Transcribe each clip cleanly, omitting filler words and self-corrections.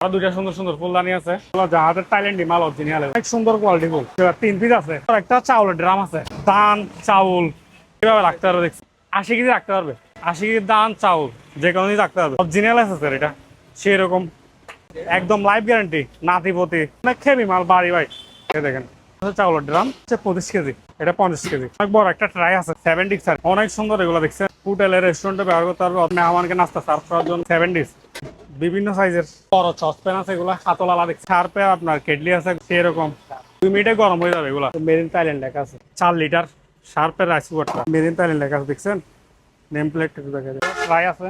আর দুইটা সুন্দর সুন্দর ফুলদানি আছে, জাহাজের থাইল্যান্ডি মাল অরিজিনাল, অনেক সুন্দর কোয়ালিটি ফুল। 3 পিস আছে, একটা চাউলের ড্রাম আছে, ধান চাউল কিভাবে রাখতে পারবে দেখছি, 80 কেজি রাখতে পারবে, 80 কেজি ধান চাউল যে কোনো জিনিস রাখতে পারবে, অরিজিনাল আছে স্যার এটা সেরকম, একদম লাইফ গ্যারান্টি, নাতিপতি, অনেক খেবি মাল বাড়ি ভাই। দেখেন চাউলের ড্রাম হচ্ছে 25 কেজি, এটা 50 কেজি, অনেক বড় একটা ট্রাই আছে 70, অনেক সুন্দর। এগুলো দেখছেন হোটেলে রেস্টুরেন্টে ব্যবহার করতে পারবে, মেহমানকে নাস্তা সার্ভ করার জন্য। 70 বিভিন্ন সাইজের বড় সসপ্যান আছে, এগুলো হাতলালা দেখছে, সার্পে আপনার কেটলি আছে সেরকম, 2 মিনিটে গরম হয়ে যাবে। এগুলো মেড ইন থাইল্যান্ড লেখা আছে, 4 লিটার শার্পের রাইস কুকারটা মেড ইন থাইল্যান্ড লেখা আছে, দেখছেন নেম প্লেট দেখা যায়, ট্রাই আছে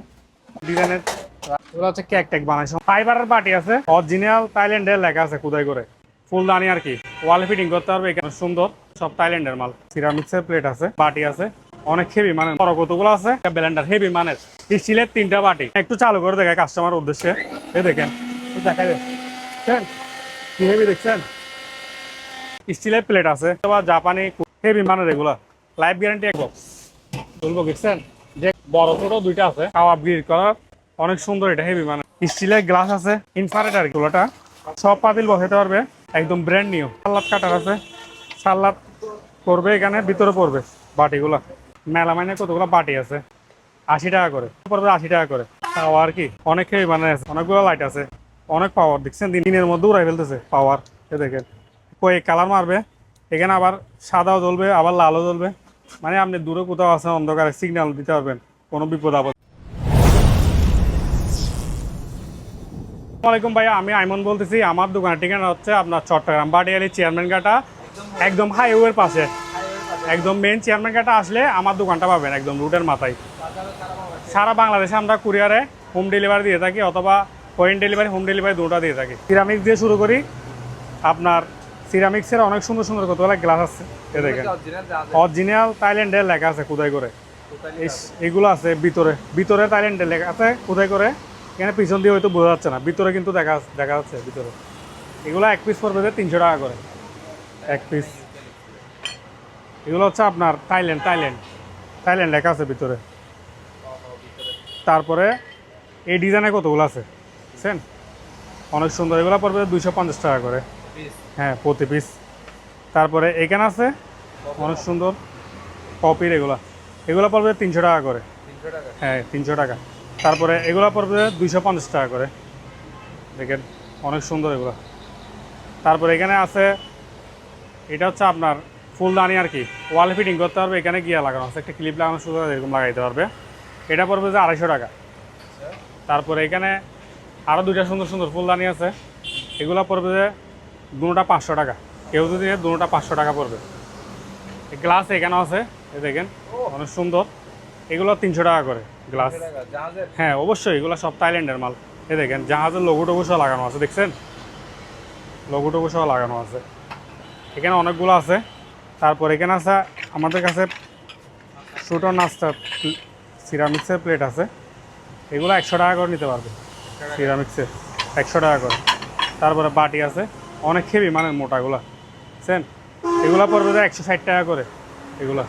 ডিজাইনের। এগুলো হচ্ছে কেক টেক বানাইছে, ফাইবারের বাটি আছে অরিজিনাল থাইল্যান্ডের লেখা আছে খোদাই করে, ফুলদানি আর কি, ওয়াল ফিটিং করতে পারবে এখানে সুন্দর, সব থাইল্যান্ডের মাল। সিরামিক্সের প্লেট আছে, বাটি আছে, অনেক হেভি মানের, বড় কতগুলো আছে, ব্লেন্ডার হেভি মানের, স্টিলের 3টা বাটি। একটু চালু করে দেখায় কাস্টমার উদ্দেশ্যে, এই দেখেন দেখাই দেখছেন কি হেভি, দেখছেন স্টিলের প্লেট আছে, জাপানি হেভি মানের, এগুলা লাইফ গ্যারান্টি এক বক্স বলবো, দেখছেন যে বড় ছোট দুইটা আছে, কাবাব গ্রিল করা, অনেক সুন্দর, এটা হেভি মানে। স্টিলের গ্লাস আছে, ইনফ্রারেড আর এগুলোটা সব পাতিল বসাতে পারবে, একদম ব্র্যান্ড নিউ। সালাদ কাটার আছে, সালাদ করবে এখানে ভিতরে পড়বে বাটিগুলা, মেলা মাইনে কতগুলো বাটি আছে, 80 টাকা করে পড়বে, 80 টাকা করে। তাও আর কি অনেক হেভি মানে আছে, অনেকগুলো লাইট আছে, অনেক পাওয়ার, দেখছেন দিনের মধ্যে উড়াই ফেলতেছে পাওয়ার। এ দেখেন কয়েক কালার মারবে, এখানে আবার সাদাও জ্বলবে, আবার লালও জ্বলবে, মানে আপনি দূরে কোথাও আছেন অন্ধকারে সিগন্যাল দিতে পারবেন কোনো বিপদ আপদ। আসসালামাইকুম ভাইয়া, আমি আইমন বলতেছি। আমার দোকানের ঠিকানা হচ্ছে আপনার চট্টগ্রাম বাটিয়ালি চেয়ারম্যান ঘাটা, একদম হাইওয়ের পাশে, একদম মেন চেয়ারম্যান ঘাটা আসলে আমার দোকানটা পাবেন, একদম রুটের মাথায়। সারা বাংলাদেশে আমরা কুরিয়ারে হোম ডেলিভারি দিয়ে থাকি, অথবা পয়েন্ট ডেলিভারি, হোম ডেলিভারি দুটো দিয়ে থাকি। সিরামিক্স দিয়ে শুরু করি, আপনার সিরামিক্সের অনেক সুন্দর সুন্দর কতগুলো গ্লাস আছে, এ দেখেন অরিজিনাল থাইল্যান্ডের লেখা আছে খোদাই করে, এগুলো আছে ভিতরে, ভিতরে থাইল্যান্ডের লেখা আছে খোদাই করে, এখানে পিছন দিয়ে হয়তো বোঝা যাচ্ছে না, ভিতরে কিন্তু দেখা যাচ্ছে ভিতরে। এগুলো এক পিস পড়বে 300 টাকা করে এক পিস। এগুলো হচ্ছে আপনার থাইল্যান্ড লেখা আছে ভিতরে। তারপরে এই ডিজাইনে কতগুলো আছে বুঝছেন, অনেক সুন্দর, এগুলো পড়বে 250 টাকা করে, হ্যাঁ প্রতি পিস। তারপরে এখানে আছে অনেক সুন্দর কপির, এগুলো পড়বে 300 টাকা করে, হ্যাঁ 300 টাকা। তারপরে এগুলো পড়বে 250 টাকা করে, দেখেন অনেক সুন্দর এগুলো। তারপরে এখানে আছে, এটা হচ্ছে আপনার ফুলদানি আর কি, ওয়াল ফিটিং করতে পারবে, এখানে গিয়ে লাগানো আছে, একটা ক্লিপ লাগানো শুধু এরকম লাগাইতে পারবে, এটা পড়বে যে 250 টাকা। তারপরে এখানে আরও দুইটা সুন্দর সুন্দর ফুলদানি আছে, এগুলো পড়বে যে দুটোটা 500 টাকা, কেউ যদি দুটোটা 500 টাকা পড়বে। গ্লাস এখানেও আছে, এই দেখেন অনেক সুন্দর, এগুলো 300 টাকা করে গ্লাস, হ্যাঁ অবশ্যই এগুলো সব থাইল্যান্ডের মাল। এই দেখেন জাহাজের লোগো টোগো সহ লাগানো আছে, দেখছেন লোগো টোগো সহ লাগানো আছে, এখানে অনেকগুলো আছে। তারপর এখানে আছে আমাদের কাছে ছোটো নাস্তা সিরামিক্সের প্লেট আছে, এগুলো 100 টাকা করে নিতে পারবে, সিরামিক্সের 100 টাকা করে। তারপরে বাটি আছে অনেক হেভি মানে মোটাগুলো, বুঝছেন এগুলো পড়বে 160 টাকা করে, এগুলো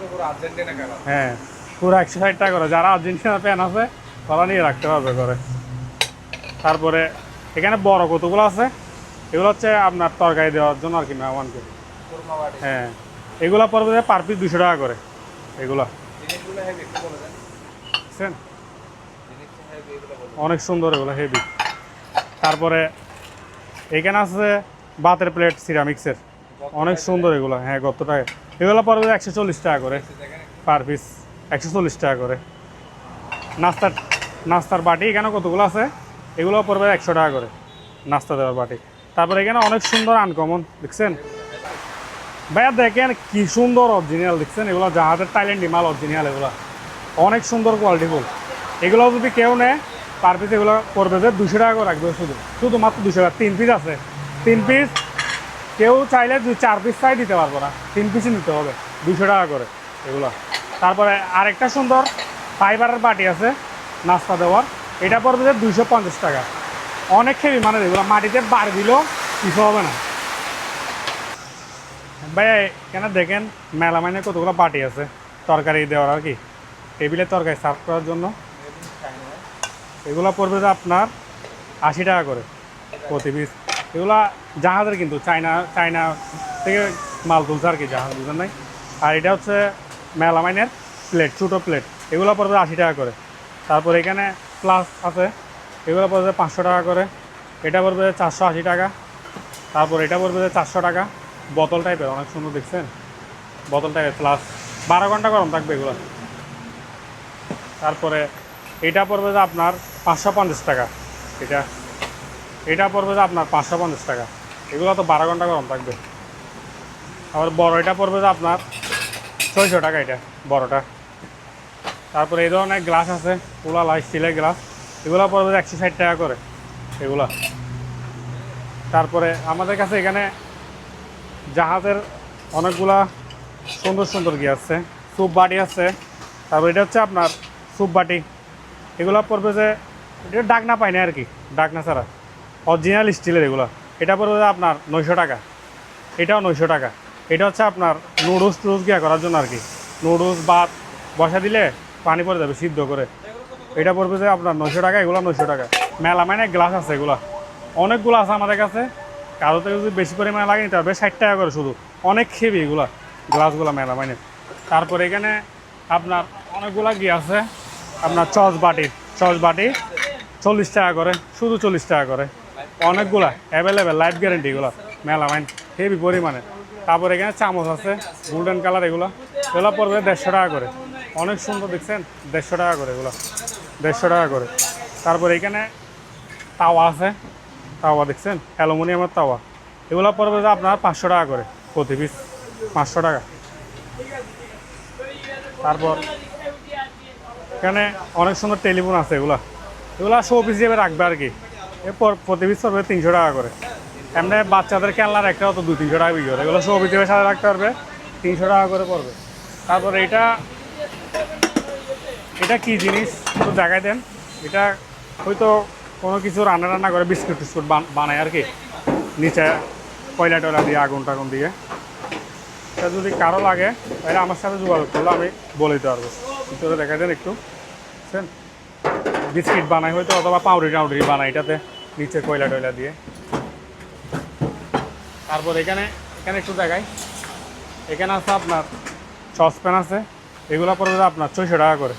হ্যাঁ পুরো 160 টাকা করে, যারা আর্জেন্টিনা প্যান আছে তারা নিয়ে রাখতে পারবে করে। তারপরে এখানে বড় কতগুলো আছে, এগুলো হচ্ছে আপনার তরকারি দেওয়ার জন্য আর কি মেহমানকে, হ্যাঁ এগুলো পড়বে পার পিস 200 টাকা করে, এগুলো বুঝছেন অনেক সুন্দর, এগুলো হেভি। তারপরে এখানে আছে বাতের প্লেট সিরামিক্সের, অনেক সুন্দর এগুলো, হ্যাঁ কত টাকা, এগুলো পড়বে 140 টাকা করে পার পিস, 140 টাকা করে। নাস্তার বাটি এখানে কতগুলো আছে, এগুলো পড়বে 100 টাকা করে নাস্তা দেওয়ার বাটি। তারপরে এখানে অনেক সুন্দর আনকমন, দেখছেন ভাইয়া দেখেন কি সুন্দর অরিজিনাল, দেখছেন এগুলো জাহাজের থাইল্যান্ডি মাল অরিজিনাল, এগুলো অনেক সুন্দর কোয়ালিটিফুল। এগুলো যদি কেউ নেয় পার পিস এগুলো পড়বে যে 200 টাকা করে রাখবে, শুধুমাত্র 200 টাকা। 3 পিস আছে, 3 পিস কেউ চাইলে 4 পিস চাই দিতে পারবো না, 3 পিসই নিতে হবে, 200 টাকা করে এগুলো। তারপরে আরেকটা সুন্দর ফাইবারের বাটি আছে নাস্তা দেওয়ার, এটা পড়বে যে 250 টাকা, অনেক হেভি মানে, এগুলো মাটিতে বার দিলেও কিছু হবে না। ভাই এখানে দেখেন মেলা মাইনে কতগুলো বাটি আছে তরকারি দেওয়ার আর কি, টেবিলে তরকারি সার্ভ করার জন্য, এগুলো পড়বে যে আপনার 80 টাকা করে প্রতি পিস। এগুলা জাহাজের কিন্তু চায়না চায়না থেকে মাল তুলছে আর কি, জাহাজ বুঝেন নাই। আর এটা হচ্ছে মেলামাইনের প্লেট, ছোটো প্লেট, এগুলো পড়বে 80 টাকা করে। তারপর এখানে প্লাস আছে, এগুলো পড়বে 500 টাকা করে। এটা পড়বে 480 টাকা। তারপর এটা পড়বে 400 টাকা। বোতল টাইপের অনেক সুন্দর দেখছেন, বোতল টাইপের প্লাস 12 ঘন্টা গরম থাকবে এগুলো। তারপরে এটা পড়বে যে আপনার 550 টাকা। এটা এটা পড়বে যে আপনার 550 টাকা। এগুলো তো 12 ঘন্টা গরম থাকবে। আবার বড় এটা পড়বে যে আপনার 600 টাকা, এটা বড়টা। তারপরে এই ধরনের গ্লাস আছে, পোলা স্টিলের গ্লাস, এগুলো পড়বে 160 টাকা করে এগুলা। তারপরে আমাদের কাছে এখানে জাহাজের অনেকগুলা সুন্দর সুন্দর কি আছে, স্যুপ বাটি আছে। তারপর এটা হচ্ছে আপনার স্যুপ বাটি, এগুলো পড়বে যে এটা ডাকনা পায় না আর কি, ডাকনা ছাড়া অরিজিনাল স্টিলের এগুলো। এটা পড়বে যে আপনার 900 টাকা, এটাও 900 টাকা। এটা হচ্ছে আপনার নুডলস টুডলস গিয়া করার জন্য আর কি, নুডলস ভাত বসা দিলে পানি পড়ে যাবে সিদ্ধ করে। এটা পড়বে যে আপনার 900 টাকা, এগুলো 900 টাকা। মেলামাইনের গ্লাস আছে, এগুলো অনেকগুলো আছে আমাদের কাছে। কারো থেকে যদি বেশি পরিমাণে লাগে নিতে হবে, 60 টাকা করে শুধু। অনেক খেবি এগুলো গ্লাসগুলো মেলামাইনের। তারপরে এখানে আপনার অনেকগুলা কি আছে, আপনার চচ বাটি 40 টাকা করে, শুধু 40 টাকা করে। অনেকগুলা অ্যাভেলেবেল, লাইফ গ্যারেন্টি এগুলো মেলামাইন, হেভি পরিমাণে। তারপরে এখানে চামচ আছে গোল্ডেন কালার, এগুলো পড়বে 150 টাকা করে। অনেক সুন্দর দেখছেন, 150 টাকা করে এগুলো, 150 টাকা করে। তারপরে এখানে তাওয়া আছে, তাওয়া দেখছেন অ্যালুমিনিয়ামের তাওয়া, এগুলো পড়বে যে আপনার 500 টাকা করে প্রতি পিস, 500 টাকা। তারপর এখানে অনেক সুন্দর টেলিফোন আছে, এগুলো শো পিস হিসেবে রাখবে আর কি। এরপর প্রতি পিস পড়বে 300 টাকা করে। এমনি বাচ্চাদের খেলনার একটা তো 200-300 টাকা বিক্রি করে, এগুলো শো পিস হিসেবে সাথে রাখতে পারবে, 300 টাকা করে পড়বে। তারপর এটা কি জিনিস একটু দেখাই দেন। এটা হয়তো কোনো কিছু রান্না করে বিস্কুট টিস্কুট বানায় আর কি, নিচে কয়লা টয়লা দিয়ে, আগুন টাগুন দিয়ে। এটা যদি কারো লাগে তাহলে আমার সাথে যোগাযোগ করলে আমি বলে দিতে পারবো। ভিতরে দেখা দেন একটু, বুঝছেন, বিস্কিট বানাই হয়তো, অথবা পাউডারি টাউডারি বানাই এটাতে, নিচে কয়লা টয়লা দিয়ে। তারপর এখানে একটু দেখাই, এখানে আছে আপনার সসপ্যান আছে, এগুলো পড়বে আপনার 600 টাকা করে।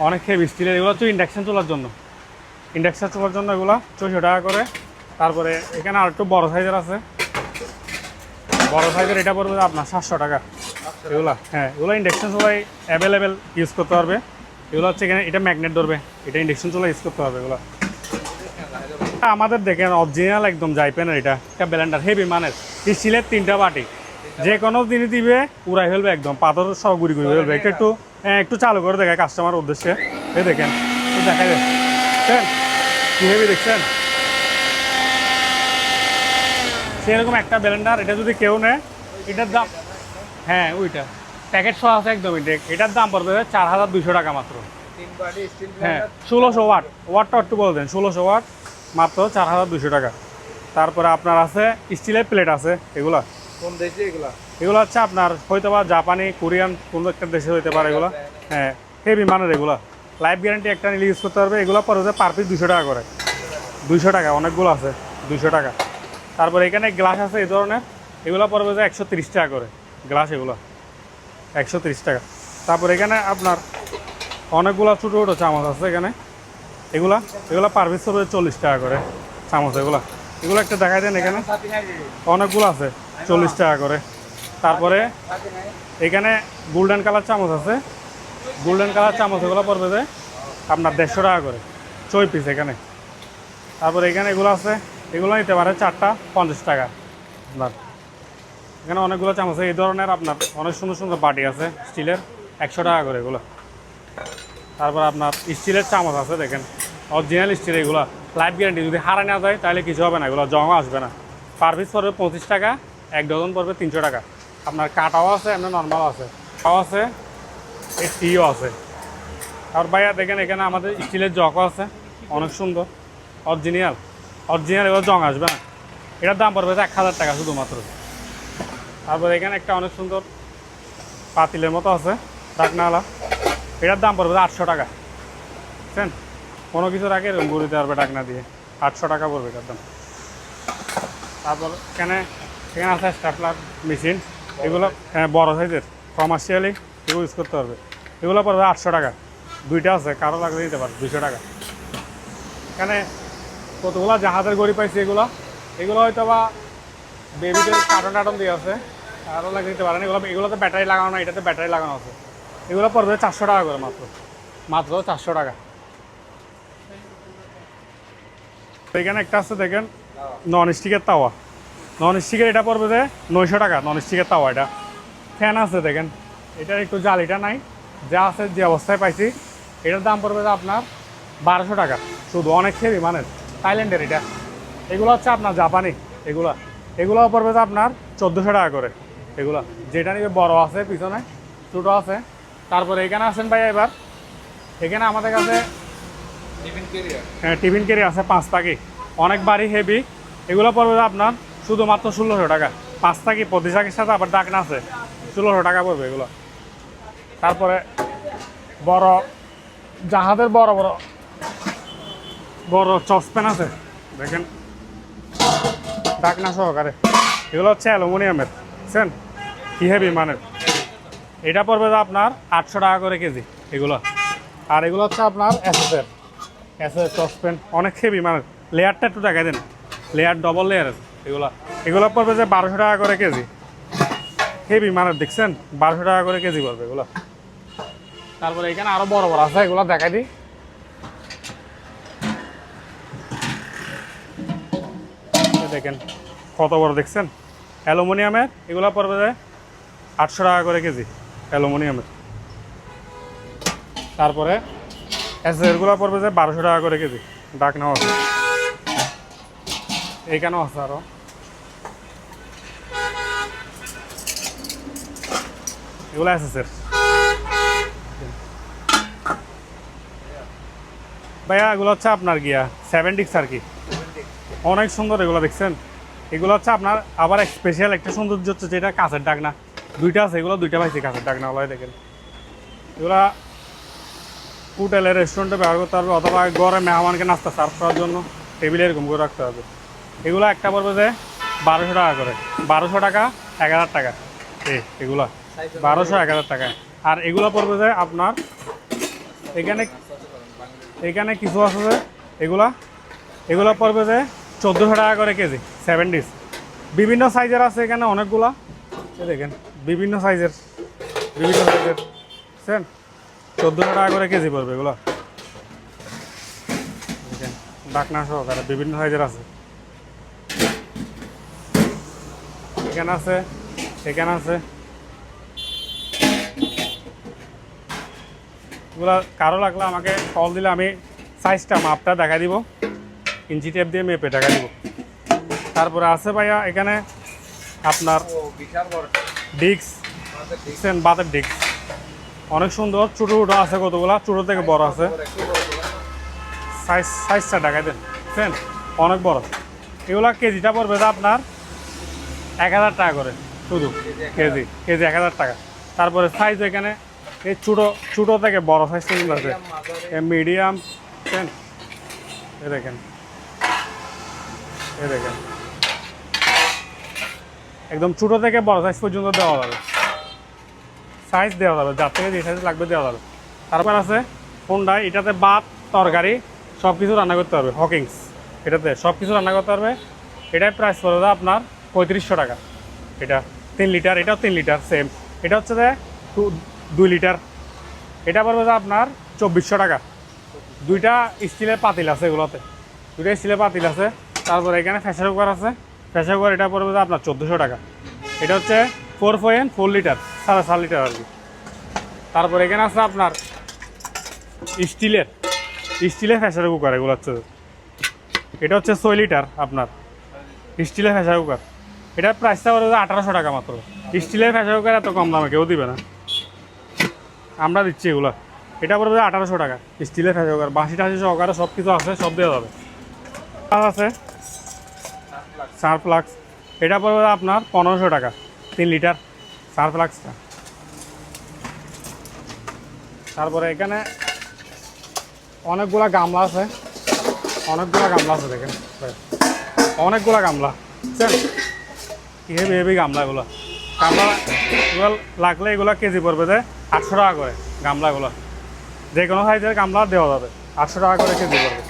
অনেক হেভি স্টিলের, এগুলো হচ্ছে ইন্ডাকশান চলার জন্য, এগুলো 600 টাকা করে। তারপরে এখানে আর একটু বড় সাইজের আছে, বড় সাইজের এটা পড়বে আপনার 700 টাকা এগুলো। হ্যাঁ, এগুলো ইন্ডাকশান চুলায় অ্যাভেলেবেল ইউজ করতে পারবে। এগুলো হচ্ছে এখানে এটা ম্যাগনেট ধরবে, এটা ইন্ডাকশান চুলা ইউজ করতে পারবে এগুলো। আমাদের দেখেন অরিজিনাল একদম জাইপেনের এটা একটা ব্লেন্ডার, হেভি মানের, স্টিলের 3টা বাটি, যে কোনো জিনিস দিবে উড়াই ফেলবে একদম, পাথর সব গুড়ি গুড়ি ফেলবে। একটু চালু করে দেখায় কাস্টমার উদ্দেশ্যে, এই দেখেন, দেখাই দেখছেন কি হেভি দেখছেন। সেরকম একটা ব্লেন্ডার, এটা যদি কেউ নেয় এটার দাম, হ্যাঁ ওইটা প্যাকেট সহ আছে একদম, এটার দাম পড়বে 4200 টাকা মাত্র। হ্যাঁ 1600 ওয়াটটা একটু বলে দেন, 1600 ওয়াট মাত্র 4200 টাকা। তারপরে আপনার আছে স্টিলের প্লেট আছে, এগুলা কোন দেশে এগুলো হচ্ছে আপনার হয়তো বা জাপানি, কোরিয়ান কোনো একটা দেশে হইতে পারে এগুলো। হ্যাঁ, হেভি মানের এগুলো, লাইফ গ্যারান্টি একটা নিলে ইউজ করতে পারবে। এগুলো পড়বে পার পিস 200 টাকা করে, 200 টাকা, অনেকগুলো আছে 200 টাকা। তারপরে এখানে গ্লাস আছে এই ধরনের, এগুলো পড়বে 130 টাকা করে গ্লাস, এগুলো 130 টাকা। তারপর এখানে আপনার অনেকগুলো ছোটো ছোটো চামচ আছে এখানে, এগুলো পার পিস পড়বে 40 টাকা করে চামচ। এগুলো একটা দেখাই দেন, এখানে অনেকগুলো আছে 40 টাকা করে। তারপরে এখানে গোল্ডেন কালার চামচ আছে, গোল্ডেন কালার চামচ, এগুলো পড়বে যে আপনার 150 টাকা করে 6 পিস এখানে। তারপরে এখানে এগুলো আছে, এগুলো নিতে পারে 4টা 50 টাকা আপনার। এখানে অনেকগুলো চামচ, এই ধরনের আপনার অনেক সুন্দর সুন্দর বাটি আছে স্টিলের, 100 টাকা করে এগুলো। তারপর আপনার স্টিলের চামচ আছে, দেখেন অরিজিনাল স্টিল, এগুলো লাইফ গ্যারান্টি, যদি হারা না যায় তাহলে কিছু হবে না, এগুলো জমা আসবে না। পার পিস পড়বে 25 টাকা, 1 ডজন পড়বে 300 টাকা। আপনার কাটাও আছে, এমনি নর্মাল আছে, আছে, এই টিও আছে। আর ভাইয়া দেখেন এখানে আমাদের স্টিলের জগও আছে, অনেক সুন্দর, অরিজিনাল, এগুলো জং আসবে না। এটার দাম পড়বে 1000 টাকা শুধুমাত্র। তারপর এখানে একটা অনেক সুন্দর পাতিলের মতো আছে ঢাকনাওয়ালা, এটার দাম পড়বে 800 টাকা, বুঝছেন, কোনো কিছুর আগে এরকম ঘুরে দিতে পারবে ঢাকনা দিয়ে, 800 টাকা পড়বে এটার দাম। তারপর এখানে আছে স্টাপলার মেশিন, এগুলো বড় সাইজের কমার্শিয়ালি এগুলো ইউজ করতে পারবে। এগুলো পড়বে 800 টাকা, দুইটা আছে, কারো লাগলে দিতে পারবে 200 টাকা। এখানে কতগুলো জাহাজের গড়ি পাইছি, এগুলো হয়তো বা বেবিদের কার্টন দিয়ে আছে, কারো লাগলে দিতে পারেন। এগুলোতে ব্যাটারি লাগানো না, এটাতে ব্যাটারি লাগানো আছে। এগুলো পড়বে 400 টাকা করে, মাত্র 400 টাকা। এখানে একটা আছে দেখেন নন স্টিকের তাওয়া, নন স্টিকের এটা পড়বে যে 900 টাকা। নন স্টিকের তাওয়া, এটা ফ্যান আছে দেখেন, এটার একটু জালিটা নাই, যা আছে যে অবস্থায় পাইছি। এটার দাম পড়বে যে আপনার 1200 টাকা শুধু, অনেক হেভি মানের, থাইল্যান্ডের এটা। এগুলো হচ্ছে আপনার জাপানি, এগুলো পড়বে যে আপনার 1400 টাকা করে। এগুলো যেটা নিবে বড় আছে, পিছনে ছোটো আছে। তারপরে এখানে আসেন ভাই, এবার এখানে আমাদের কাছে টিফিন ক্যারি আছে 5 টাকি, অনেক বাড়ি হেভি। এগুলো পড়বে আপনার শুধুমাত্র 1600 টাকা। 5 টাকি প্রতি চাকির সাথে আবার ডাকনা আছে, 1600 টাকা পড়বে এগুলো। তারপরে বড় জাহাজের বড় চসপ্যান আছে দেখেন, ডাকনা সহকারে। এগুলো হচ্ছে অ্যালুমিনিয়ামের, বুঝছেন কি হেভি মানের। এটা পড়বে যে আপনার 800 টাকা করে কেজি এগুলো। আর এগুলো হচ্ছে আপনার এসএস চসপ্যান, অনেক হেভি মানের। লেয়ারটা একটু দেখাই দেন, লেয়ার ডবল লেয়ারের এগুলো পড়বে যে 1200 টাকা করে কেজি, হেভি মানের দেখছেন, 1200 টাকা করে কেজি পড়বে এগুলো। তারপরে এখানে আরো বড় আছে, এগুলো দেখাই দিই। দেখেন কত বড় দেখছেন, অ্যালুমিনিয়ামের। এগুলো পড়বে যে 800 টাকা করে কেজি অ্যালুমিনিয়ামের। তারপরে এসএসগুলো পড়বে যে 1200 টাকা করে কেজি, ডাকনাও আছে, এইখানেও আছে আরো। এগুলো এসএসের ভাইয়া। এগুলো হচ্ছে আপনার গিয়া 7 আর কি, অনেক সুন্দর এগুলো দেখছেন। এগুলো হচ্ছে আপনার আবার স্পেশাল একটা সৌন্দর্য হচ্ছে যেটা কাঁচের ডাকনা, দুইটা আছে, এগুলো দুইটা পাইছি কাঁচের ডাকনা ওলাই দেখেন। এগুলা হোটেলে রেস্টুরেন্টে ব্যবহার করতে পারবে, অথবা ঘরে মেহমানকে নাস্তা সার্ভ করার জন্য টেবিলে এরকম করে রাখতে হবে। এগুলো একটা পড়বে যে 1200 টাকা করে, 1200 টাকা 1000 টাকা এগুলা 1200 1000 টাকা। আর এগুলো পড়বে যে আপনার এখানে কিছু আছে যে এগুলো পড়বে যে 1400 টাকা করে কেজি, 70 বিভিন্ন সাইজের আছে এখানে অনেকগুলা। দেখেন বিভিন্ন সাইজের বুঝছেন, 1400 টাকা করে কেজি পড়বে এগুলো। দেখেন ডাকনা সহকারে বিভিন্ন সাইজের আছে, এখানে আছে এগুলো। কারো লাগলে আমাকে কল দিলে আমি সাইজটা মাপটা দেখা দিব, ইঞ্চি টেপ দিয়ে মেপে দেখা দিব। তারপরে আছে ভাইয়া এখানে আপনার ডিস্ক, দেখছেন বাতের ডিস্ক, অনেক সুন্দর। ছোটো আছে কতগুলা, ছোটো থেকে বড় আছে। সাইজটা দেখাই দেন, বুঝছেন অনেক বড়। এগুলা কেজিটা পড়বে যে আপনার 1000 টাকা করে শুধু, কেজি 1000 টাকা। তারপরে সাইজ এখানে এই ছোটো থেকে বড় সাইজ পর্যন্ত আছে, মিডিয়াম, বুঝছেন। এ দেখেন একদম ছোটো থেকে বড় সাইজ পর্যন্ত দেওয়া যাবে, সাইজ দেওয়া যাবে, যার থেকে যে সাইজ লাগবে দেওয়া যাবে। তারপর আছে হোন্ডা, এটাতে ভাত তরকারি সব কিছু রান্না করতে পারবে। হকিংস, এটাতে সব কিছু রান্না করতে পারবে। এটার প্রাইস পড়বে আপনার 3500 টাকা। এটা 3 লিটার, এটাও 3 লিটার সেম। এটা হচ্ছে যে 2 লিটার, এটা পড়বে যে আপনার 2400 টাকা। দুইটা স্টিলের পাতিল আছে এগুলোতে, দুইটা স্টিলের পাতিল আছে। তারপরে এখানে প্রেসার কুকার আছে, প্রেসার কুকার এটা পড়বে যে আপনার 1400 টাকা। এটা হচ্ছে 4.4 লিটার, 4.5 লিটার আর কি। তারপরে এখানে আছে আপনার স্টিলের প্রেসার কুকার, এগুলো হচ্ছে এটা হচ্ছে 6 লিটার আপনার স্টিলের প্রেসার কুকার। এটার প্রাইসটা পড়বে 1800 টাকা মাত্র। স্টিলের প্রেসার কুকার এত কম দামে কেউ দিবে না, আমরা দিচ্ছি এগুলো। এটা পড়বে 1800 টাকা স্টিলের প্রেসার কুকার, বাঁশি টাশি সহকারে সব কিছু আছে, সব দেওয়া যাবে। আছে সারফ্লাক্স, এটা পড়বে আপনার 1500 টাকা 3 লিটার সারফ্লাক্সটা। তারপরে এখানে অনেকগুলা গামলা আছে দেখেন, অনেকগুলা গামলা। হেভি হেভি গামলা এগুলো, গামলা এগুলো লাগলে এগুলো কেজি পড়বে যে 800 টাকা করে গামলাগুলো। যে কোনো সাইজের গামলা দেওয়া যাবে, 800 টাকা করে কেজি পড়বে।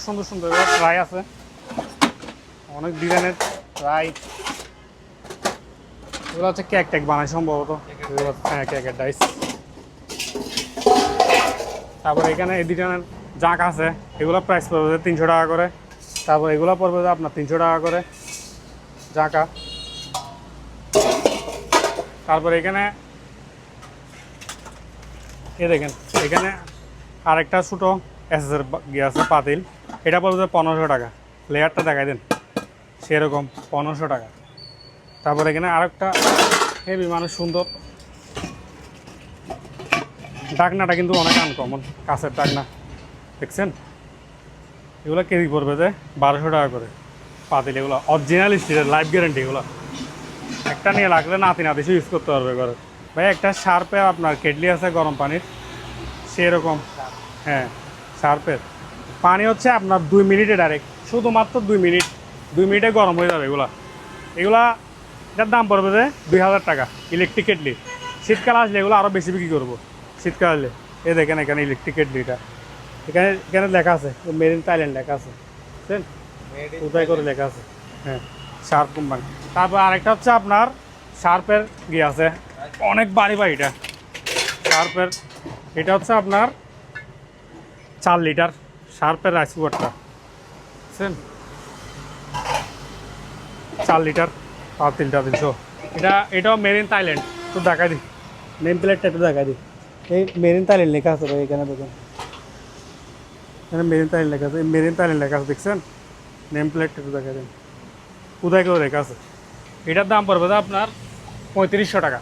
সুন্দর সুন্দর এগুলো ট্রাই আছে, অনেক ডিজাইনের ট্রাই। এগুলো হচ্ছে কেক টেক বানায় সম্ভবত, হ্যাঁ কেকের ডাইস। তারপরে এখানে এই ডিজাইনের জাঁক আছে, এগুলো প্রাইস পড়বে 300 টাকা করে। তারপর এগুলো পড়বে আপনার 300 টাকা করে জাঁকা। তারপরে এখানে এ দেখেন, এখানে আরেকটা ছোটো এসএসের গিয়ে আছে পাতিল, এটা পড়বে 1500 টাকা। লেয়ারটা দেখাই দেন, সেরকম 1500 টাকা। তারপরে এখানে আরেকটা হেভি মানে সুন্দর ডাকনাটা কিন্তু অনেক আনকমন, কাছের ডাকনা দেখছেন। এগুলো কেজি পড়বে যে 1200 টাকা করে পাতিল। এগুলো অরিজিনাল স্টিলের, লাইফ গ্যারেন্টি। এগুলো একটা নিয়ে লাগলে নাতি ইউজ করতে পারবে ঘরে। ভাই একটা শার্পের আপনার কেটলি আছে গরম পানির, সেরকম। হ্যাঁ শার্পের পানি হচ্ছে আপনার 2 মিনিটে ডাইরেক্ট, শুধুমাত্র 2 মিনিটে গরম হয়ে যাবে এগুলা। এটার দাম পড়বে যে 2000 টাকা ইলেকট্রিক কেটলি। শীতকাল আসলে এগুলো আরও বেশি বিক্রি করবো শীতকাল আসলে। এই দেখেন এখানে ইলেকট্রিক কেটলিটা, এখানে এখানে লেখা আছে মেড ইন থাইল্যান্ড লেখা আছে, বুঝছেন, কোথায় করে লেখা আছে। হ্যাঁ শার্প কোম্পানি। তারপর আরেকটা হচ্ছে আপনার শার্পের গিয়ে আছে, অনেক বাড়ি এটা শার্পের। এটা হচ্ছে আপনার 4 লিটার শার্পের রাইস কুকারটা, বুঝছেন, 4 লিটার আর 300। এটাও মেড ইন থাইল্যান্ড। একটু দেখাই দিই, নেম প্লেটটা একটু দেখাই দিই। এই মেড ইন থাইল্যান্ড লেখা আছে ভাই, এখানে দেখুন, এখানে মেড ইন থাইল্যান্ড লেখা আছে, মেড ইন থাইল্যান্ড লেখা আছে দেখছেন। নেম প্লেটটা একটু দেখাই দিন, কোথায় কেউ লেখা আছে। এটার দাম পড়বে আপনার 3500 টাকা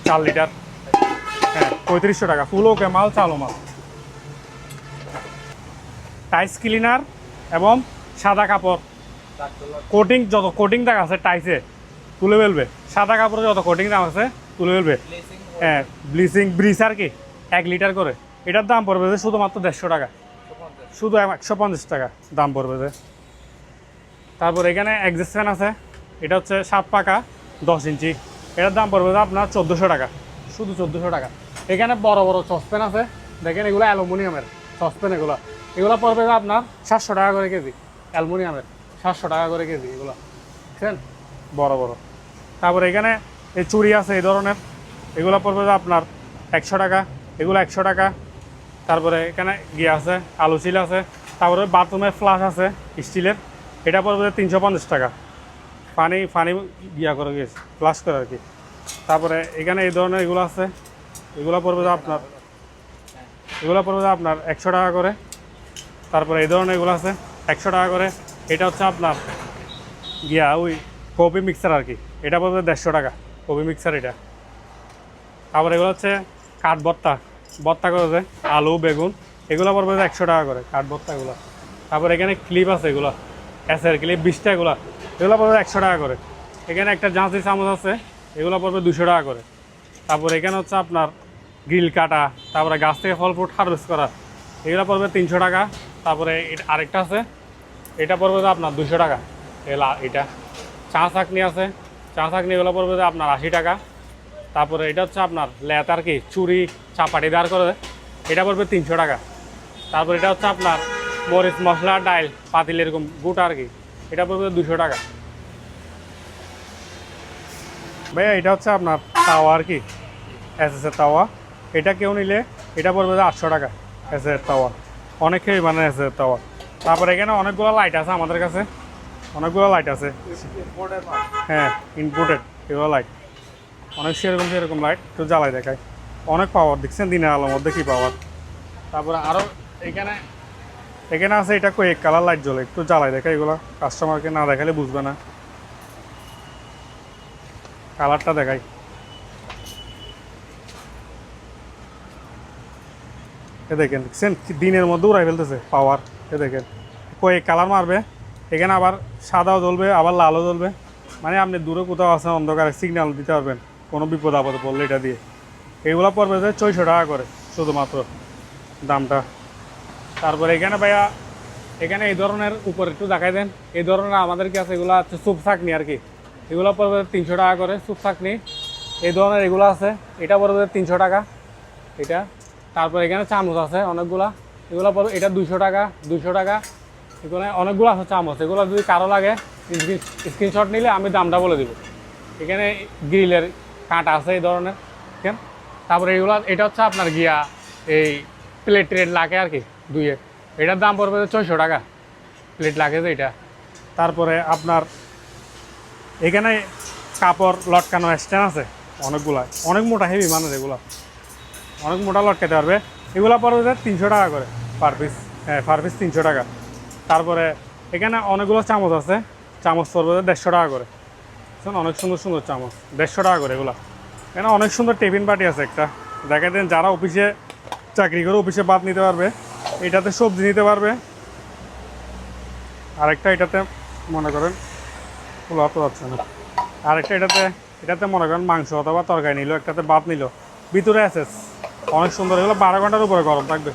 4 লিটার। হ্যাঁ 3500 টাকা, ফুল ওকে মাল, চালো মাল। টাইস ক্লিনার এবং সাদা কাপড় কোটিং, যত কোটিং দাগ আছে টাইসে তুলে ফেলবে, সাদা কাপড়ে যত কোটিং দাগ আছে তুলে ফেলবে। হ্যাঁ ব্লিচিং ব্রিজ আর কি 1 লিটার করে। এটার দাম পড়বে যে শুধুমাত্র 150 টাকা, শুধু 150 টাকা দাম পড়বে যে। তারপর এখানে এক্সস্ট ফ্যান আছে, এটা হচ্ছে 7 পাকা 10 ইঞ্চি, এটার দাম পড়বে আপনার 1400 টাকা, শুধু 1400 টাকা। এখানে বড় বড় সসপ্যান আছে দেখেন, এগুলো অ্যালুমিনিয়ামের সসপ্যান। এগুলো পড়বে আপনার 700 টাকা করে কেজি, অ্যালুমিনিয়ামের 700 টাকা করে কেজি এগুলো, বুঝছেন, বড় বড়। তারপরে এখানে এই চুড়ি আছে এই ধরনের, এগুলো পড়বে আপনার 100 টাকা, এগুলো 100 টাকা। তারপরে এখানে গিয়ে আছে আলু চিল আছে। তারপরে বাথরুমের ফ্লাশ আছে স্টিলের, এটা পড়বে 350 টাকা, পানি গিয়া করে গিয়েছে ফ্লাশ করে আর কি। তারপরে এখানে এই ধরনের এগুলো আছে, এগুলো পড়বে আপনার 100 টাকা করে। তারপরে এই ধরনের এগুলো আছে 100 টাকা করে। এটা হচ্ছে আপনার গিয়া ওই কফি মিক্সার আর কি, এটা পড়বে 150 টাকা কফি মিক্সার এটা। তারপরে এগুলো হচ্ছে কাঠ ভর্তা করেছে আলু বেগুন, এগুলো পড়বে 100 টাকা করে কাঠ ভর্তাগুলো। তারপর এখানে ক্লিপ আছে, এগুলো এসের ক্লিপ 20টা, এগুলো পড়বে 100 টাকা করে। এখানে একটা জাঁচি চামচ আছে, এগুলো পড়বে 200 টাকা করে। তারপর এখানে হচ্ছে আপনার গ্রিল কাটা, তারপরে গাছ থেকে ফল ফ্রুট হারভেস্ট করা, এগুলো পড়বে 300 টাকা। তারপরে আরেকটা আছে, এটা পড়বে আপনার 200 টাকা। এটা চা চাকনি আছে, চা চাকনি এগুলো পড়বে আপনার 80 টাকা। তারপরে এটা হচ্ছে আপনার লেত আর কি, চুরি চাপাটি দাঁড় করে, এটা পড়বে 300 টাকা। তারপর এটা হচ্ছে আপনার মরিচ মশলা ডাইল পাতিল এরকম গোটা আর কি, এটা পড়বে 200 টাকা। ভাইয়া এটা হচ্ছে আপনার তাওয়া আর কি, এসএসের তাওয়া, এটা কেউ নিলে এটা পড়বে 800 টাকা এসএসের তাওয়া, অনেকেই মানে এসএসের তাওয়া। তারপরে এখানে অনেকগুলো লাইট আছে আমাদের কাছে, অনেকগুলো লাইট আছে। হ্যাঁ ইনপুটেড এগুলো লাইট, অনেক সেরকম লাইট, একটু জ্বালাই দেখায়, অনেক পাওয়ার দেখছেন দিনের আলোর মধ্যে কী পাওয়ার। তারপরে আরও এখানে আছে, এটা কয়েক কালার লাইট জ্বলে, একটু জ্বালাই দেখায়, এগুলো কাস্টমারকে না দেখালে বুঝবে না, কালারটা দেখাই। এ দেখেন দেখছেন দিনের মধ্যে উড়াই ফেলতেছে পাওয়ার। এ দেখেন কয়েক কালার মারবে, এখানে আবার সাদাও জ্বলবে আবার লালও জ্বলবে, মানে আপনি দূরে কোথাও আছেন অন্ধকারে সিগন্যাল দিতে পারবেন কোনো বিপদ আপদে পড়লে এটা দিয়ে। এগুলো পড়বে যে 600 টাকা করে শুধুমাত্র দামটা। তারপরে এখানে ভাইয়া এখানে এই ধরনের উপরে একটু দেখাই দেন, এই ধরনের আমাদের কি আছে, এগুলো হচ্ছে স্যুপ থাকনি আর কি, এগুলো পড়বে 300 টাকা করে স্যুপ থাকনি। এই ধরনের এগুলো আছে, এটা পড়বে 300 টাকা এটা। তারপর এখানে চামচ আছে অনেকগুলা, এগুলো পড়বে এটা 200 টাকা 200 টাকা। এখানে অনেকগুলো আছে চামচ, এগুলো যদি কারো লাগে স্ক্রিনশট নিলে আমি দামটা বলে দিব। এখানে গ্রিলের কাঁটা আছে এই ধরনের, ঠিক আছে। তারপরে এগুলো এটা হচ্ছে আপনার গিয়া এই প্লেট ট্রেট লাগে আর কি দুইয়ে, এটার দাম পড়বে 600 টাকা প্লেট লাগে যে এটা। তারপরে আপনার এখানে কাপড় লটকানো স্ট্যান্ড আছে অনেকগুলা, অনেক মোটা হেভি মানে এগুলো অনেক মোটা লটকাতে পারবে। এগুলো পড়বে 300 টাকা করে পার পিস, হ্যাঁ পার পিস 300 টাকা। তারপরে এখানে অনেকগুলো চামচ আছে, চামচ পড়বে 150 টাকা করে, অনেক সুন্দর সুন্দর চামচ 150 টাকা করে এগুলো। এখানে অনেক সুন্দর টিফিন বাটি আছে একটা, দেখা দেন যারা অফিসে চাকরি করে অফিসে ভাত নিতে পারবে, এটাতে সবজি নিতে পারবে। আরেকটা এটাতে মনে করেন খোলা তো যাচ্ছে না, আরেকটা এটাতে মনে করেন মাংস অথবা তরকারি নিল, একটাতে ভাত নিল, ভিতরে আছে অনেক সুন্দর। এগুলো 12 ঘন্টার উপরে গরম থাকবে।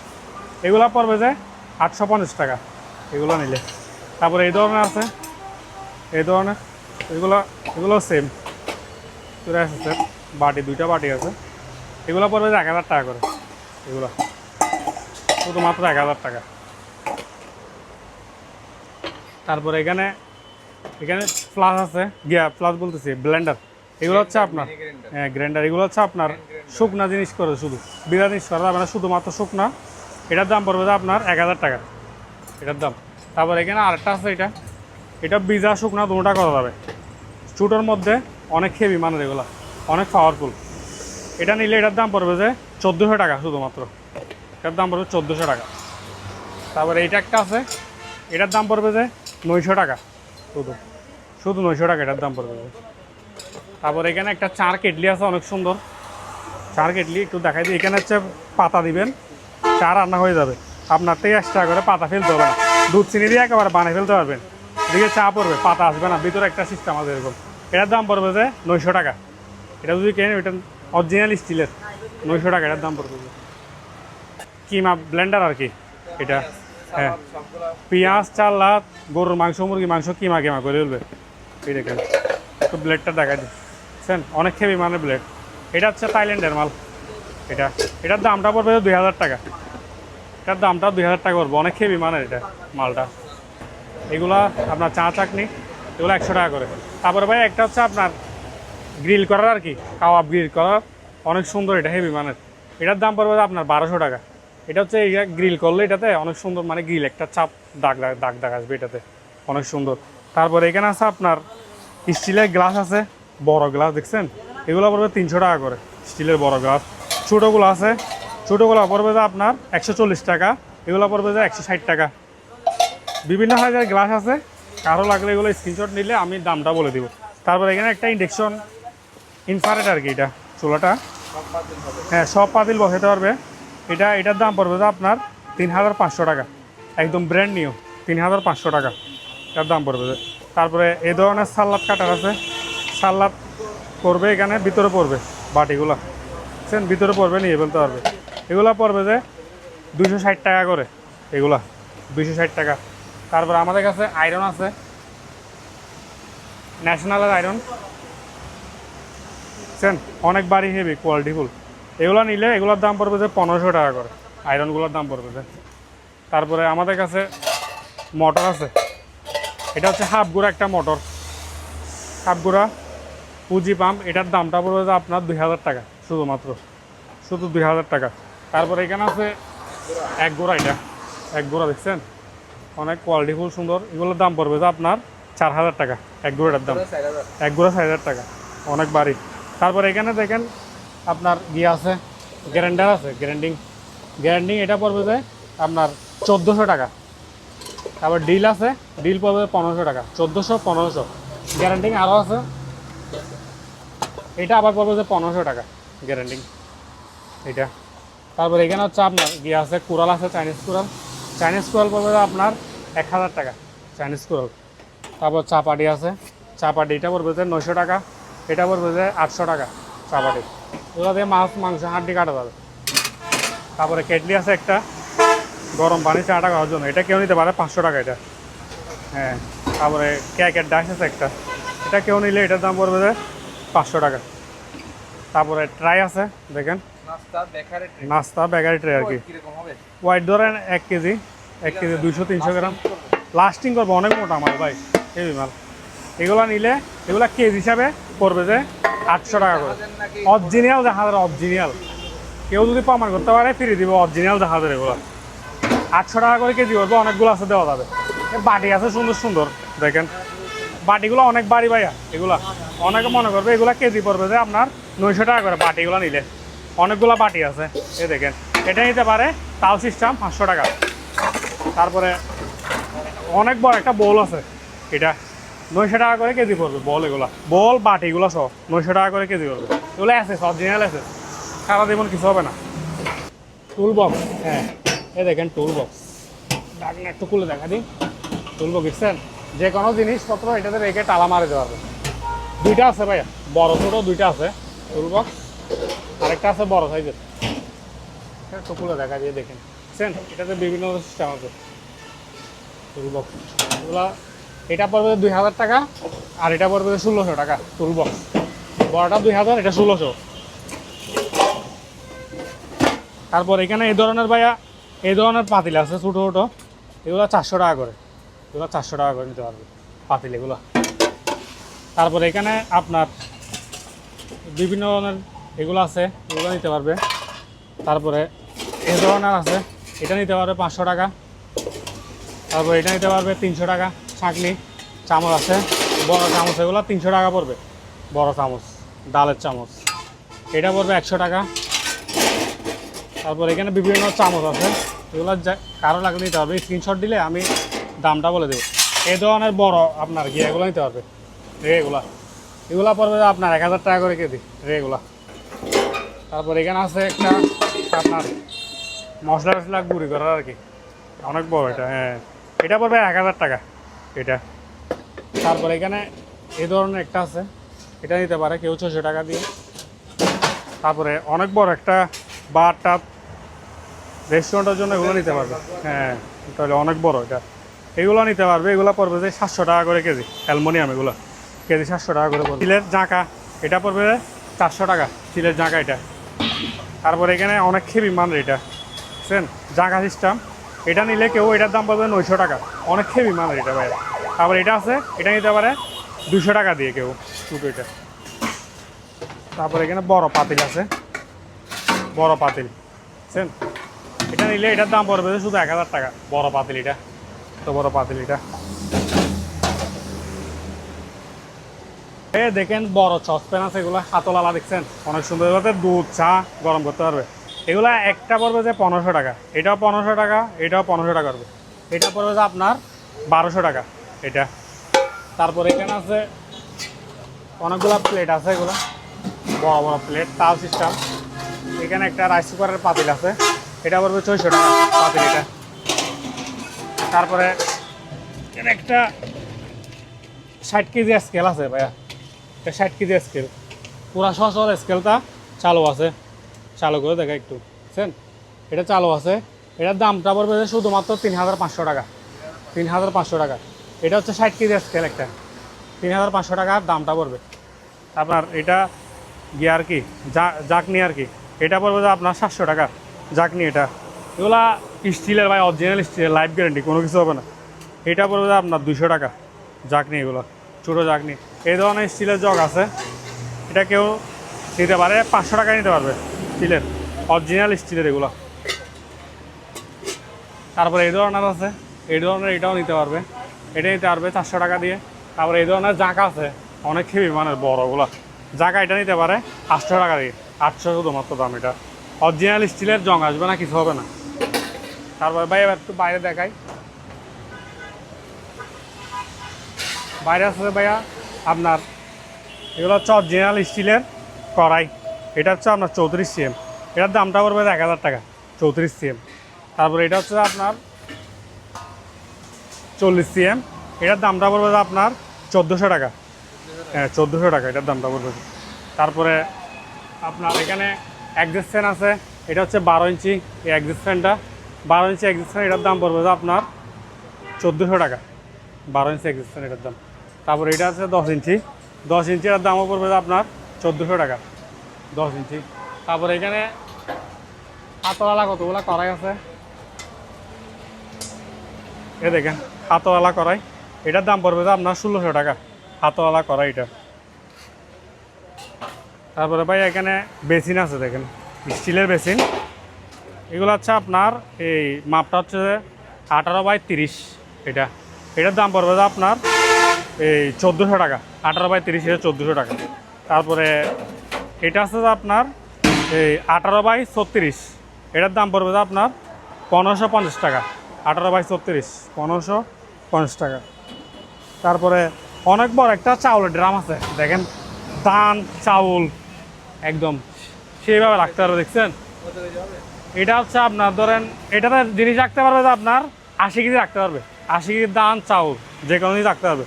এগুলো পড়বে যে 850 টাকা এগুলো নিলে। তারপরে এই ধরনের আছে, এই ধরনের এগুলো সেম ভিতরে আছে বাটি, 2টা বাটি আছে, এগুলো পড়বে যে 1000 টাকা করে এগুলো, শুধুমাত্র 1000 টাকা। তারপরে এখানে প্লাস আছে, প্লাস বলতেছি ব্লেন্ডার, এগুলো হচ্ছে আপনার হ্যাঁ গ্রাইন্ডার, এগুলো হচ্ছে আপনার শুকনা জিনিস করে, শুধু বিড়া জিনিস করা যাবে না, শুধুমাত্র শুকনা। এটার দাম পড়বে যে আপনার 1000 টাকা এটার দাম। তারপর এখানে আরেকটা আছে, এটা বিজা শুকনা দুটোটা করা যাবে, ছোটোর মধ্যে অনেক হেভি মানের, এগুলো অনেক পাওয়ারফুল। এটা নিলে এটার দাম পড়বে যে 1400 টাকা শুধুমাত্র, এটার দাম পড়বে 1400 টাকা। তারপরে এইটা একটা আছে, এটার দাম পড়বে যে 900 টাকা, শুধু 900 টাকা এটার দাম পড়বে। তারপর এখানে একটা চার কেটলি আছে অনেক সুন্দর, চার কেটলি একটু দেখাই দিই। এখানে হচ্ছে পাতা দিবেন, চা রান্না হয়ে যাবে, আপনার থেকে এক্সট্রা করে পাতা ফেলতে হবে না, দুধ চিনি দিয়ে একেবারে বানিয়ে ফেলতে পারবেন। এদিকে চা পড়বে, পাতা আসবে না, ভিতরে একটা সিস্টেম আছে এরকম। এটার দাম পড়বে যে 900 টাকা। এটা যদি কেনেন, এটা অরিজিনাল স্টিলের, 900 টাকা এটার দাম পড়বে। কিমা ব্লেন্ডার আর কি এটা, হ্যাঁ পেঁয়াজ, চাল্লা, গরুর মাংস, মুরগি মাংস কিমা করে ফেলবে। এই দেখেন একটু ব্লেডটা দেখা দিচ্ছেন, অনেক হেভি মানের ব্লেড। এটা হচ্ছে থাইল্যান্ডের মাল, এটার দামটা পড়বে 2000 টাকা, এটার দামটা 2000 টাকা পড়বে, অনেক হেভি মানের এটা মালটা। এগুলা আপনার চা চাটনি, এগুলো 100 টাকা করে। তারপরে ভাই একটা হচ্ছে আপনার গ্রিল করার আর কি, কাবাব গ্রিল করার, অনেক সুন্দর, এটা হেভি মানের, এটার দাম পড়বে আপনার 1200 টাকা। এটা হচ্ছে গ্রিল করলে এটাতে অনেক সুন্দর, মানে গ্রিল একটা চাপ দাগ আসবে এটাতে, অনেক সুন্দর। তারপরে এখানে আছে আপনার স্টিলের গ্লাস আছে, বড় গ্লাস দেখছেন, এগুলো পড়বে 300 টাকা করে স্টিলের বড় গ্লাস। ছোটোগুলো আছে, ছোটোগুলো পড়বে যে আপনার 140 টাকা, এগুলো পড়বে যে 160 টাকা। বিভিন্ন সাইজের গ্লাস আছে, কারো লাগলে এগুলো স্ক্রিনশট নিলে আমি দামটা বলে দিব। তারপরে এখানে একটা ইন্ডাকশন ইনফ্রারেড আর কি, এটা চুলাটা, হ্যাঁ সব পাতিল বসাতে পারবে। এটার দাম পড়বে যে আপনার 3500 টাকা, একদম ব্র্যান্ড নিউ 3500 টাকা এটার দাম পড়বে। তারপরে এই ধরনের সালাদ কাটার আছে, সালাদ করবে এখানে ভিতরে পড়বে, বাটিগুলো বুঝছেন ভিতরে পড়বে, নিয়ে ফেলতে পারবে। এগুলো পড়বে যে 260 টাকা করে, এগুলা 260 টাকা। তারপরে আমাদের কাছে আয়রন আছে, ন্যাশনালের আয়রন বুঝছেন, অনেক বাড়ি হেভি কোয়ালিটিফুল। এগুলো নিলে এগুলোর দাম পড়বে যে 1500 টাকা করে, আয়রনগুলোর দাম পড়বে যে। তারপরে আমাদের কাছে মোটর আছে, এটা হচ্ছে হাফ গুঁড়া একটা মোটর, হাফ গুঁড়া পুঁজি পাম্প, এটার দামটা পড়বে যে আপনার 2000 টাকা শুধু 2000 টাকা। তারপরে এখানে আছে এক গুঁড়া, এটা এক গুঁড়া দেখছেন, অনেক কোয়ালিটিফুল সুন্দর, এগুলোর দাম পড়বে যে আপনার 4000 টাকা, এক গুঁড়াটার দাম, এক গুঁড়া 4000 টাকা, অনেক বাড়ি। তারপরে এখানে দেখেন আপনার আছে গ্রাইন্ডার আছে, গ্রাইন্ডিং এটা পড়বে যে আপনার 1400 টাকা। তারপর ডিল আছে, ডিল পড়বে 1500 টাকা, 1400 1500। গ্যারান্টিং আরও আছে, এটা আবার পড়বে যে 1500 টাকা গ্যারান্টিং এটা। তারপর এখানে হচ্ছে আপনার আছে কুড়াল আছে, চাইনিজ কুড়াল পড়বে যে আপনার 1000 টাকা চাইনিজ কুড়াল। তারপর চাপাটি আছে, চাপাটি এটা পড়বে যে 900 টাকা, এটা পড়বে যে 800 টাকা চাপাটি, এগুলো দিয়ে মাছ মাংস হাড্ডি কাটা যাবে। তারপরে কেটলি আছে একটা গরম পানি চাটা করার জন্য। এটা কেউ নিতে পারে 500 টাকা এটা। হ্যাঁ, তারপরে কেকের ডাশ আছে একটা, এটা কেউ নিলে এটার দাম পড়বে যে 500 টাকা। তারপরে ট্রাই আছে দেখেন, নাস্তা বেকারি ট্রে আর কি। হোয়াইট ধরেন 1 কেজি 200-300 গ্রাম লাস্টিং করবে, অনেক মোটা মাল ভাই, হেভি মাল। এগুলা নিলে এগুলা কেজি হিসাবে পড়বে যে 800 টাকা করে। অরিজিনাল জাহাজের, অরিজিনাল কেউ যদি প্রমাণ করতে পারে ফ্রি দিব অরিজিনাল জাহাজের। এগুলো 800 টাকা করে কেজি পড়বে, অনেকগুলো আছে দেওয়া যাবে। বাটি আছে সুন্দর সুন্দর দেখেন, বাটিগুলো অনেক বাড়ি ভাইয়া। এগুলা অনেকে মনে করবে এগুলা কেজি পড়বে যে আপনার 900 টাকা করে বাটিগুলো নিলে। অনেকগুলো বাটি আছে, এ দেখেন, এটা নিতে পারে তাও সিস্টেম 500 টাকা। তারপরে অনেক বড় একটা বোল আছে, এটা 900 টাকা করে কেজি পড়বে। বল এগুলা, বল বাটিগুলো সব 900 টাকা করে কেজি পড়বে। এগুলো আছে অরিজিনাল আছে, সারা জীবন কিছু হবে না। টুল বক্স, হ্যাঁ এ দেখেন টুল বক্স, ডাকনা একটু খুলে দেখা দিই। টুল বক্স দেখছেন, যে কোনো জিনিসপত্র এটাতে রেখে তালা মারে দেওয়া হবে। দুইটা আছে ভাইয়া, বড় ছোট দুইটা আছে টুল বক্স, আরেকটা আছে বড় সাইজের। একটু খুলে দেখা দিয়ে দেখেন, বুঝছেন, এটাতে বিভিন্ন সিস্টেম আছে টুল বক্স। এগুলা এটা পড়বে 2000 টাকা, আর এটা পড়বে 1600 টাকা টুল বক্স। বড়টা 2000, এটা 1600। তারপর এখানে এই ধরনের ভাইয়া, এই ধরনের পাতিল আছে ছোটো ছোটো, এগুলো 400 টাকা করে। এগুলো 400 টাকা করে নিতে পারবে পাতিল এগুলো। তারপরে এখানে আপনার বিভিন্ন ধরনের এগুলো আছে, এগুলো নিতে পারবে। তারপরে এই ধরনের আছে, এটা নিতে পারবে 500 টাকা। তারপর এটা নিতে পারবে 300 টাকা। ছাঁকনি চামচ আছে, বড় চামচ, এগুলো 300 টাকা পড়বে। বড় চামচ, ডালের চামচ, এটা পড়বে 100 টাকা। তারপর এখানে বিভিন্ন চামচ আছে, এগুলো কারো লাগলে নিতে পারবে, স্ক্রিনশট দিলে আমি দামটা বলে দেবো। এই ধরনের বড় আপনার কি এগুলো নিতে পারবে, রেগুলা এগুলা পড়বে আপনার 1000 টাকা করে কেজি রেগুলা। তারপর এখানে আছে একটা আপনার মশলা টশলা গুঁড়ি করার আর কি, অনেক বড় এটা। হ্যাঁ, এটা পড়বে 1000 টাকা এটা। তারপর এখানে এই ধরনের একটা আছে, এটা নিতে পারে কেউ 600 টাকা দিয়ে। তারপরে অনেক বড় একটা বার টাপ রেস্টুরেন্টের জন্য এগুলো নিতে পারবে। হ্যাঁ, তাহলে অনেক বড় এটা, এগুলো নিতে পারবে। এগুলো পড়বে যে 700 টাকা করে কেজি, অ্যালুমিনিয়াম এগুলো কেজি 700 টাকা করে পড়বে। স্টিলের জাঁকা এটা পড়বে 400 টাকা, স্টিলের জাঁকা এটা। তারপরে এখানে অনেক খেবি মান এটা, বুঝছেন, জাঁকা সিস্টেম। এটা নিলে কেউ এটার দাম পড়বে 900 টাকা, অনেক খেবি মান এটা ভাই। তারপর এটা আছে, এটা নিতে পারে 200 টাকা দিয়ে কেউ ছোটো এটা। তারপর এখানে বড় পাতিল আছে, বড় পাতিল, বুঝছেন, এটা নিলে এটার দাম পড়বে শুধু 1000 টাকা। বড় পাতিল এটা, তো বড় পাতিল এটা। এ দেখেন বড় সসপ্যান আছে, এগুলো হাতলালা দেখছেন, অনেক সুন্দর। এগুলোতে দুধ চা গরম করতে পারবে। এগুলা একটা পড়বে যে 1500 টাকা, এটাও 1500 টাকা, এটাও 1500 টাকা পড়বে। এটা পড়বে যে আপনার 1200 টাকা এটা। তারপর এখানে আছে অনেকগুলো প্লেট আছে, এগুলো বড় বড় প্লেট, তাল সিস্টেম। এখানে একটা রাইস কুকারের পাতিল আছে, এটা পড়বে 600 টাকা পাতিল এটা। তারপরে এখানে একটা 60 কেজি স্কেল আছে ভাইয়া, এটা 60 কেজি স্কেল, পুরা সচল স্কেলটা চালু আছে। চালু করে দেখা একটু, বুঝছেন, এটা চালু আছে। এটার দামটা পড়বে শুধুমাত্র 3500 টাকা, 3500 টাকা। এটা হচ্ছে 60 কেজি স্কেল একটা, 3500 টাকার দামটা পড়বে আপনার। এটা গিয়ে আর কি জাকনি আর কি, এটা পড়বে যে আপনার 700 টাকা জাকনি এটা। এগুলা স্টিলের ভাই, অরিজিনাল স্টিলের, লাইফ গ্যারেন্টি, কোনো কিছু হবে না। এটা পড়বে যে আপনার 200 টাকা জাকনি, এগুলো ছোটো জাকনি। এই ধরনের স্টিলের জগ আছে, এটা কেউ নিতে পারে 500 টাকা নিতে পারবে, স্টিলের, অরিজিনাল স্টিলের এগুলো। তারপরে এই ধরনের আছে, এই ধরনের এটাও নিতে পারবে, এটা নিতে পারবে 400 টাকা দিয়ে। তারপরে এই ধরনের জাঁকা আছে, অনেক হেভি মানের বড়গুলো জাঁকা, এটা নিতে পারে 800 টাকা দিয়ে, 800 শুধুমাত্র দাম। এটা অরিজিনাল স্টিলের, জং আসবে না, কিছু হবে না। তারপরে ভাই এবার একটু বাইরে দেখাই, বাইরে আছে ভাইয়া আপনার এগুলো হচ্ছে অরিজিনাল স্টিলের কড়াই। এটা হচ্ছে আপনার 34 cm, এটার দামটা পড়বে 1000 টাকা, 34 cm। তারপরে এটা হচ্ছে আপনার 40 cm, এটার দামটা পড়বে আপনার 1400 টাকা। হ্যাঁ, 1400 টাকা এটার দামটা পড়বে। তারপরে আপনার এখানে অ্যাডজাস্ট ফ্যান আছে, এটা হচ্ছে 12 ইঞ্চি। এই অ্যাডজাস্ট ফ্যানটা 12 ইঞ্চি এক্সিস্টেন্স এটার দাম পড়বে যে আপনার 1400 টাকা। 12 ইঞ্চি এক্সিস্টেন্স এটার দাম। তারপর এটা আছে 10 ইঞ্চি, 10 ইঞ্চি এটার দামও পড়বে যে আপনার 1400 টাকা 10 ইঞ্চি। তারপর এখানে হাতওয়ালা কতগুলো কড়াই আছে, এ দেখেন হাতওয়ালা কড়াই, এটার দাম পড়বে যে আপনার 1600 টাকা হাতওয়ালা কড়াই এটা। তারপরে ভাই এখানে বেসিন আছে, দেখেন স্টিলের বেসিন, এগুলো হচ্ছে আপনার এই মাপটা হচ্ছে 18/30 এটা, এটার দাম পড়বে যে আপনার এই 1400 টাকা 18/30 এটা 1400 টাকা। তারপরে এটা আছে যে আপনার এই 18/36 এটার দাম পড়বে যে আপনার 1550 টাকা 18/36 1550 টাকা। তারপরে অনেক বড় একটা চাউলের ড্রাম আছে, দেখেন ধান চাউল একদম সেইভাবে রাখতে পারবে, দেখছেন এটা হচ্ছে আপনার ধরেন এটাতে জিনিস রাখতে পারবে যে আপনার 80 কেজি রাখতে পারবে, 80 কেজি ধান চাউল যে কোনো জিনিস রাখতে পারবে।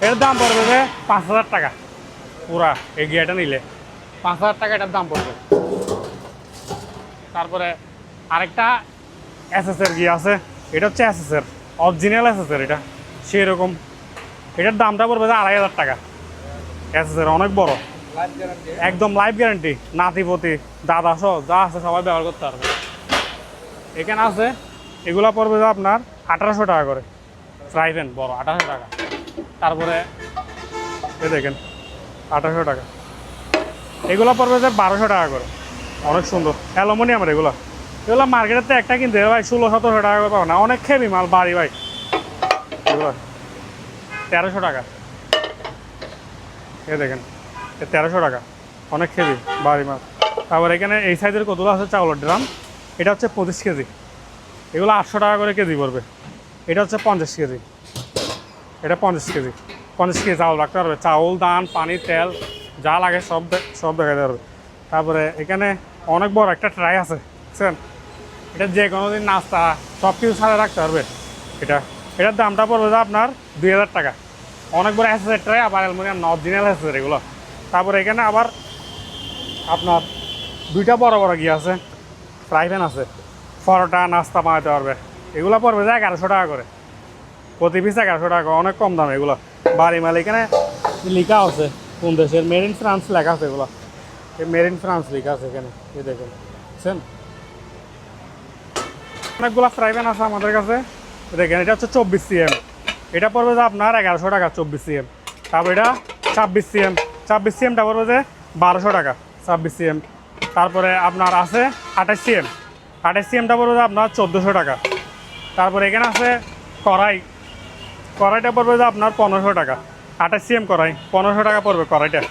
এর দাম পড়বে যে 5000 টাকা পুরা এই গিয়াটা নিলে 5000 টাকা এটার দাম পড়বে। তারপরে আরেকটা এসএসের গিয়ে আছে, এটা হচ্ছে এসএসের অরিজিনাল এসএসের, এটা সেরকম এটার দামটা পড়বে যে 2500 টাকা। এসএসের অনেক বড় একদম লাইফ গ্যারান্টি, নাতিপতি দাদা সহ যা আছে সবাই ব্যবহার করতে পারবে। এখানে আছে এগুলা পড়বে যে আপনার 1800 টাকা করে, ফ্রাই প্যান বড় 1800 টাকা। তারপরে এ দেখেন 1800 টাকা, এগুলো পড়বে যে 1200 টাকা করে, অনেক সুন্দর অ্যালুমিনিয়ামের এগুলো। এগুলো মার্কেটেতে একটা কিনতে ভাই 1600-1700 টাকা করে পাবো না, অনেক খেবি মাল বাড়ি ভাই। এগুলো 1300 টাকা, এ দেখেন 1300 টাকা, অনেক খেবি বাড়ি মাল। তারপর এখানে এই সাইজের কতগুলো আছে চাউলের ড্রাম, এটা হচ্ছে 25 কেজি, এগুলো 800 টাকা করে কেজি পড়বে। এটা হচ্ছে 50 কেজি, এটা 50 কেজি, 50 কেজি চাউল রাখতে পারবে, চাউল ধান পানি তেল যা লাগে সব সব দেখাতে পারবে। তারপরে এখানে অনেক বড় একটা ট্রাই আছে, বুঝছেন এটা যে কোনো দিন নাস্তা সব কিছু সাথে রাখতে পারবে। এটার দামটা পড়বে যে আপনার 2000 টাকা, অনেক বড় অ্যাসেসের ট্রাই, আবার অ্যালুমিনিয়াম অরিজিনাল অ্যাসেসের এগুলো। তারপরে এখানে আবার আপনার দুইটা বড় বড় গিয়ে আছে, ফ্রাই প্যান আছে, পরোটা নাস্তা বানাতে পারবে, এগুলো পড়বে যে 1100 টাকা করে, প্রতি পিস 1100 টাকা, অনেক কম দাম এগুলো বাড়ি মাল। এখানে লেখা আছে কোন দেশের, মেড ইন ফ্রান্স লেখা আছে, এগুলো মেড ইন ফ্রান্স লেখা আছে এখানে, এই দেখেন বুঝছেন। অনেকগুলো ফ্রাই প্যান আছে আমাদের কাছে, দেখেন এটা হচ্ছে 24 সিএম, এটা পড়বে যে আপনার 1100 টাকা 24 সিএম। তারপর এটা 26 সিএম, 26 সিএমটা পড়বে যে 1200 টাকা 26 সিএম। তারপরে আপনার আছে 28 সিএম, 28 সিএমটা পড়বে যে আপনার 1400 টাকা। তারপরে এখানে আছে কড়াইটা পড়বে যে আপনার 1500 টাকা, 28 সিএম কড়াই 1500 টাকা পড়বে কড়াইটা।